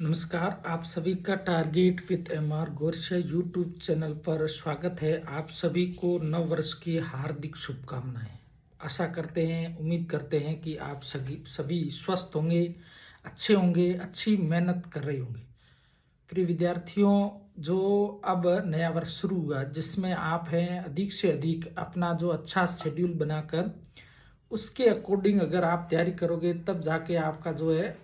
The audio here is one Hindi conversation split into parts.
नमस्कार, आप सभी का target with MR Gorchhe YouTube channel पर स्वागत है। आप सभी को नव वर्ष की हार्दिक शुभकामनाएं। आशा करते हैं, उम्मीद करते हैं कि आप सभी स्वस्थ होंगे, अच्छे होंगे, अच्छी मेहनत कर रहे होंगे। प्रिय विद्यार्थियों, जो अब नया वर्ष शुरू हुआ जिसमें आप हैं, अधिक से अधिक अपना जो अच्छा शेड्यूल बनाकर उसके अकॉर्डिंग अगर आप तैयारी करोगे तब जाके आपका जो है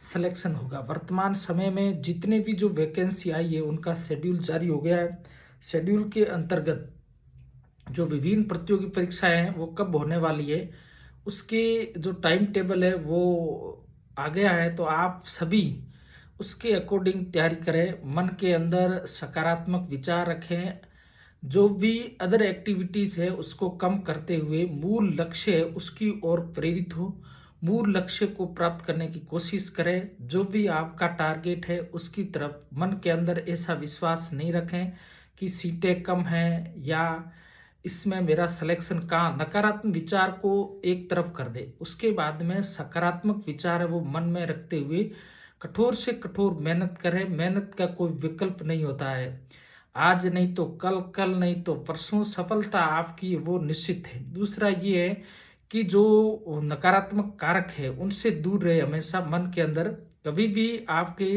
सिलेक्शन होगा। वर्तमान समय में जितने भी जो वैकेंसी आई है उनका शेड्यूल जारी हो गया है। शेड्यूल के अंतर्गत जो विभिन्न प्रतियोगी परीक्षाएं हैं वो कब होने वाली है, उसके जो टाइम टेबल है वो आ गया है। तो आप सभी उसके अकॉर्डिंग तैयारी करें, मन के अंदर सकारात्मक विचार रखें, जो भी अदर एक्टिविटीज है उसको कम करते हुए मूल लक्ष्य है उसकी ओर प्रेरित हो, मूल लक्ष्य को प्राप्त करने की कोशिश करें। जो भी आपका टारगेट है उसकी तरफ मन के अंदर ऐसा विश्वास नहीं रखें कि सीटें कम हैं या इसमें मेरा सिलेक्शन कहाँ। नकारात्मक विचार को एक तरफ कर दे, उसके बाद में सकारात्मक विचार है वो मन में रखते हुए कठोर से कठोर मेहनत करें। मेहनत का कोई विकल्प नहीं होता है। आज नहीं तो कल, कल नहीं तो परसों सफलता आपकी वो निश्चित है। दूसरा ये है कि जो नकारात्मक कारक है उनसे दूर रहे हमेशा। मन के अंदर कभी भी आपके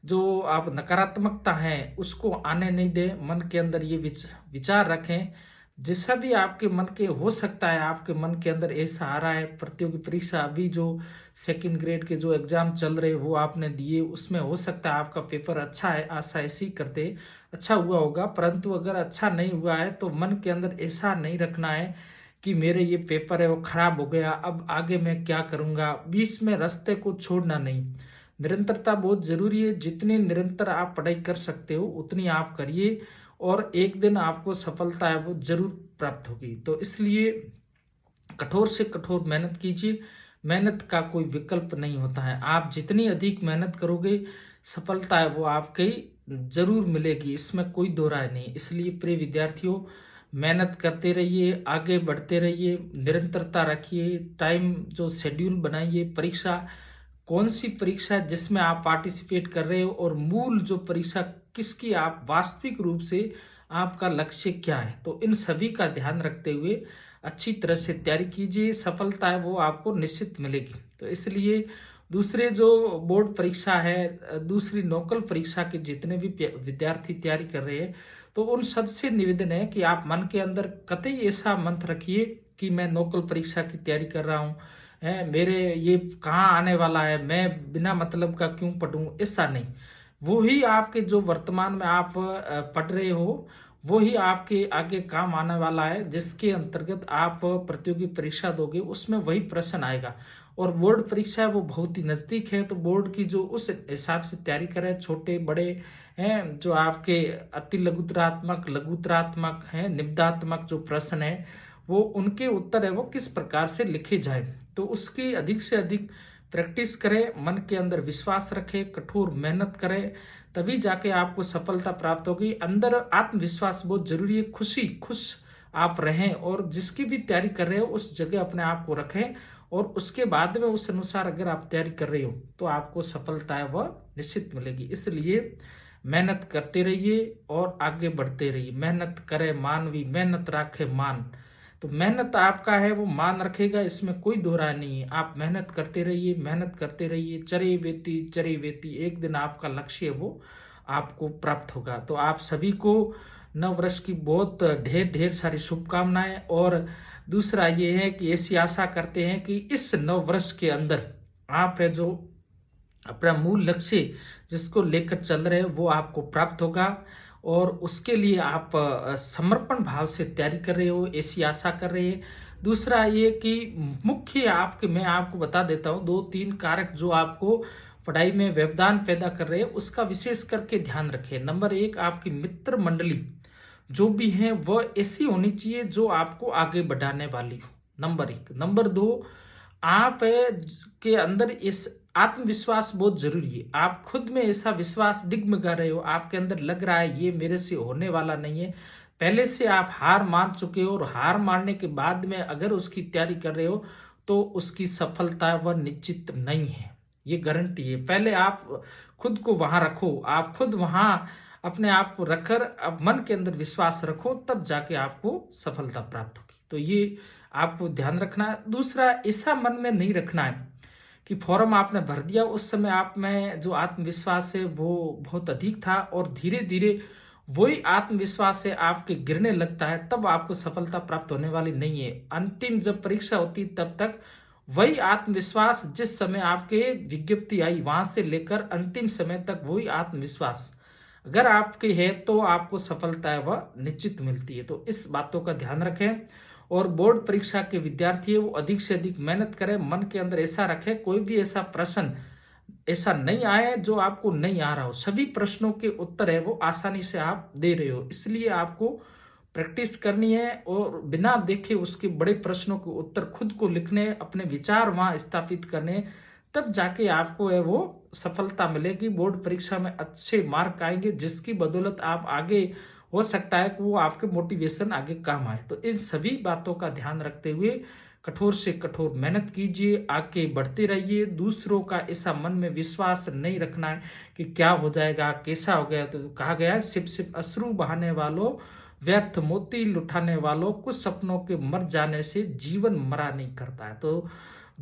जो आप नकारात्मकता है उसको आने नहीं दे। मन के अंदर ये विचार रखें, जैसा भी आपके मन के हो सकता है, आपके मन के अंदर ऐसा आ रहा है। प्रतियोगी परीक्षा अभी जो सेकंड ग्रेड के जो एग्जाम चल रहे वो आपने दिए, उसमें हो सकता है आपका पेपर अच्छा है, आशा ऐसी करते अच्छा हुआ होगा। परंतु अगर अच्छा नहीं हुआ है तो मन के अंदर ऐसा नहीं रखना है कि मेरे ये पेपर है वो खराब हो गया, अब आगे मैं क्या करूंगा। बीच में रास्ते को छोड़ना नहीं। निरंतरता बहुत जरूरी है। जितनी निरंतर आप पढ़ाई कर सकते हो उतनी आप करिए और एक दिन आपको सफलता है वो जरूर प्राप्त होगी। तो इसलिए कठोर से कठोर मेहनत कीजिए। मेहनत का कोई विकल्प नहीं होता है। आप जितनी अधिक मेहनत करोगे सफलता है वो आपकी जरूर मिलेगी, इसमें कोई दो राय नहीं। इसलिए प्रिय विद्यार्थियों, मेहनत करते रहिए, आगे बढ़ते रहिए, निरंतरता रखिए, टाइम जो शेड्यूल बनाइए। परीक्षा कौन सी परीक्षा है जिसमें आप पार्टिसिपेट कर रहे हो और मूल जो परीक्षा किसकी आप वास्तविक रूप से आपका लक्ष्य क्या है, तो इन सभी का ध्यान रखते हुए अच्छी तरह से तैयारी कीजिए। सफलता है वो आपको निश्चित मिलेगी। तो इसलिए दूसरे जो बोर्ड परीक्षा है, दूसरी नौकल परीक्षा के जितने भी विद्यार्थी तैयारी कर रहे हैं, तो उन सबसे निवेदन है कि आप मन के अंदर कतई ऐसा मंत्र रखिए कि मैं नौकल परीक्षा की तैयारी कर रहा हूँ, है मेरे ये कहाँ आने वाला है, मैं बिना मतलब का क्यों पढ़ूं, ऐसा नहीं। वो ही आपके जो वर्तमान में आप पढ़ रहे हो वो ही आपके आगे काम आने वाला है, जिसके अंतर्गत आप प्रतियोगी परीक्षा दोगे उसमें वही प्रश्न आएगा। और बोर्ड परीक्षा है वो बहुत ही नजदीक है, तो बोर्ड की जो उस हिसाब से तैयारी करें। छोटे बड़े हैं जो आपके अति लघुतरात्मक, लघुतरात्मक है, निबधात्मक जो प्रश्न है वो उनके उत्तर है वो किस प्रकार से लिखे जाए, तो उसकी अधिक से अधिक प्रैक्टिस करें, मन के अंदर विश्वास रखें, कठोर मेहनत करें, तभी जाके आपको सफलता प्राप्त होगी। अंदर आत्मविश्वास बहुत जरूरी है। खुश आप रहें और जिसकी भी तैयारी कर रहे हो उस जगह अपने आप को रखें और उसके बाद में उस अनुसार अगर आप तैयारी कर रहे हो तो आपको सफलता है वह निश्चित मिलेगी। इसलिए मेहनत करते रहिए और आगे बढ़ते रहिए। मेहनत करे मानवी, मेहनत राखे मान। तो मेहनत आपका है वो मान रखेगा, इसमें कोई दो राय नहीं है। आप मेहनत करते रहिए, मेहनत करते रहिए, चरे वेती, एक दिन आपका लक्ष्य है वो आपको प्राप्त होगा। तो आप सभी को नव वर्ष की बहुत ढेर ढेर सारी शुभकामनाएं। और दूसरा ये है कि ऐसी आशा करते हैं कि इस नव वर्ष के अंदर आप है जो अपना मूल लक्ष्य जिसको लेकर चल रहे हो वो आपको प्राप्त होगा और उसके लिए आप समर्पण भाव से तैयारी कर रहे हो, ऐसी आशा कर रहे हैं। दूसरा ये कि मुख्य आपके मैं आपको बता देता हूँ दो तीन कारक जो आपको पढ़ाई में व्यवधान पैदा कर रहे हैं, उसका विशेष करके ध्यान रखें। नंबर एक, आपकी मित्र मंडली जो भी है वह ऐसी होनी चाहिए जो आपको आगे बढ़ाने वाली हो, नंबर एक। नंबर दो, आप के अंदर इस आत्मविश्वास बहुत जरूरी है। आप खुद में ऐसा विश्वास डिगमगा रहे हो, आपके अंदर लग रहा है ये मेरे से होने वाला नहीं है, पहले से आप हार मान चुके हो और हार मानने के बाद में अगर उसकी तैयारी कर रहे हो तो उसकी सफलता वह निश्चित नहीं है। ये गारंटी है। पहले आप खुद को वहां रखो, आप खुद वहां अपने आप को रखकर अब मन के अंदर विश्वास रखो, तब जाके आपको सफलता प्राप्त होगी। तो ये आपको ध्यान रखना है। दूसरा, ऐसा मन में नहीं रखना है कि फॉर्म आपने भर दिया, उस समय आप में जो आत्मविश्वास है वो बहुत अधिक था और धीरे धीरे वही आत्मविश्वास से आपके गिरने लगता है, तब आपको सफलता प्राप्त होने वाली नहीं है। अंतिम जब परीक्षा होती तब तक वही आत्मविश्वास, जिस समय आपके विज्ञप्ति आई वहां से लेकर अंतिम समय तक वही आत्मविश्वास अगर आपके है तो आपको सफलता है वह निश्चित मिलती है। तो इस बातों का ध्यान रखें। और बोर्ड परीक्षा के विद्यार्थी है वो अधिक से अधिक मेहनत करें, मन के अंदर ऐसा रखें कोई भी ऐसा प्रश्न ऐसा नहीं आए जो आपको नहीं आ रहा हो। सभी प्रश्नों के उत्तर है वो आसानी से आप दे रहे हो, इसलिए आपको प्रैक्टिस करनी है और बिना देखे उसके बड़े प्रश्नों के उत्तर खुद को लिखने, अपने विचार वहां स्थापित करने, तब जाके आपको है वो सफलता मिलेगी। बोर्ड परीक्षा में अच्छे मार्क आएंगे, जिसकी बदौलत आप आगे हो सकता है कि वो आपके मोटिवेशन आगे काम आए। तो इन सभी बातों का ध्यान रखते हुए कठोर से कठोर मेहनत कीजिए, आगे बढ़ते रहिए। दूसरों का ऐसा मन में विश्वास नहीं रखना है कि क्या हो जाएगा, कैसा हो गया। तो कहा गया है, सिर्फ सिर्फ अश्रु बहाने वालों, व्यर्थ मोती लुटाने वालों, कुछ सपनों के मर जाने से जीवन मरा नहीं करता है। तो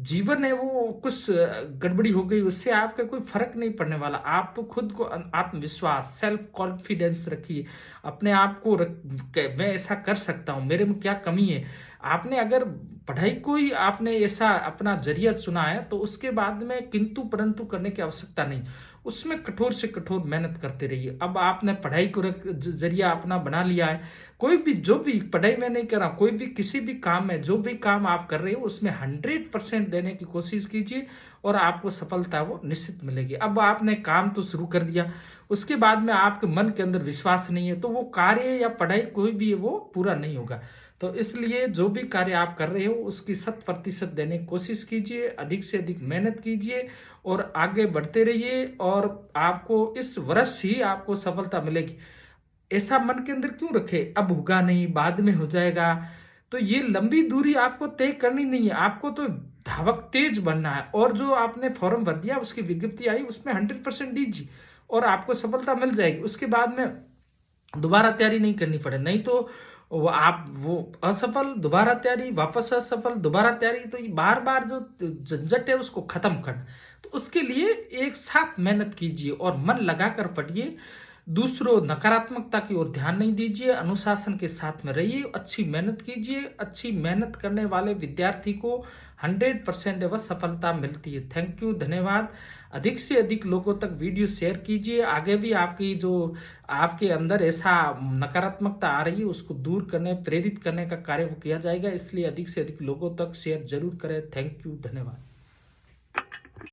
जीवन है वो कुछ गड़बड़ी हो गई उससे आपका कोई फर्क नहीं पड़ने वाला। आप तो खुद को आत्मविश्वास, सेल्फ कॉन्फिडेंस रखिए अपने आप को मैं ऐसा कर सकता हूँ, मेरे में क्या कमी है। आपने अगर पढ़ाई को ही आपने ऐसा अपना जरिया चुना है तो उसके बाद में किंतु परंतु करने की आवश्यकता नहीं, उसमें कठोर से कठोर मेहनत करते रहिए। अब आपने पढ़ाई को जरिया अपना बना लिया है, कोई भी जो भी पढ़ाई में नहीं कर रहा, कोई भी किसी भी काम में जो भी काम आप कर रहे हो उसमें 100% देने की कोशिश कीजिए और आपको सफलता वो निश्चित मिलेगी। अब आपने काम तो शुरू कर दिया, उसके बाद में आपके मन के अंदर विश्वास नहीं है तो वो कार्य या पढ़ाई कोई भी है वो पूरा नहीं होगा। तो इसलिए जो भी कार्य आप कर रहे हो उसकी 100% देने की कोशिश कीजिए, अधिक से अधिक मेहनत कीजिए और आगे बढ़ते रहिए और आपको इस वर्ष ही आपको सफलता मिलेगी। ऐसा मन के अंदर क्यों रखे, अब होगा नहीं, बाद में हो जाएगा। तो ये लंबी दूरी आपको तय करनी नहीं है, आपको तो धावक तेज बनना है। और जो आपने फॉर्म भर दिया, उसकी विज्ञप्ति आई, उसमें 100% दीजिए और आपको सफलता मिल जाएगी। उसके बाद में दोबारा तैयारी नहीं करनी पड़े, नहीं तो वो असफल, दोबारा तैयारी, वापस असफल, दोबारा तैयारी। तो ये बार बार जो झंझट है उसको खत्म करना। तो उसके लिए एक साथ मेहनत कीजिए और मन लगाकर पढ़िए। दूसरों नकारात्मकता की ओर ध्यान नहीं दीजिए, अनुशासन के साथ में रहिए, अच्छी मेहनत कीजिए। अच्छी मेहनत करने वाले विद्यार्थी को 100% वह सफलता मिलती है। थैंक यू, धन्यवाद। अधिक से अधिक लोगों तक वीडियो शेयर कीजिए। आगे भी आपकी जो आपके अंदर ऐसा नकारात्मकता आ रही है उसको दूर करने, प्रेरित करने का कार्य वो किया जाएगा, इसलिए अधिक से अधिक लोगों तक शेयर जरूर करें। थैंक यू, धन्यवाद।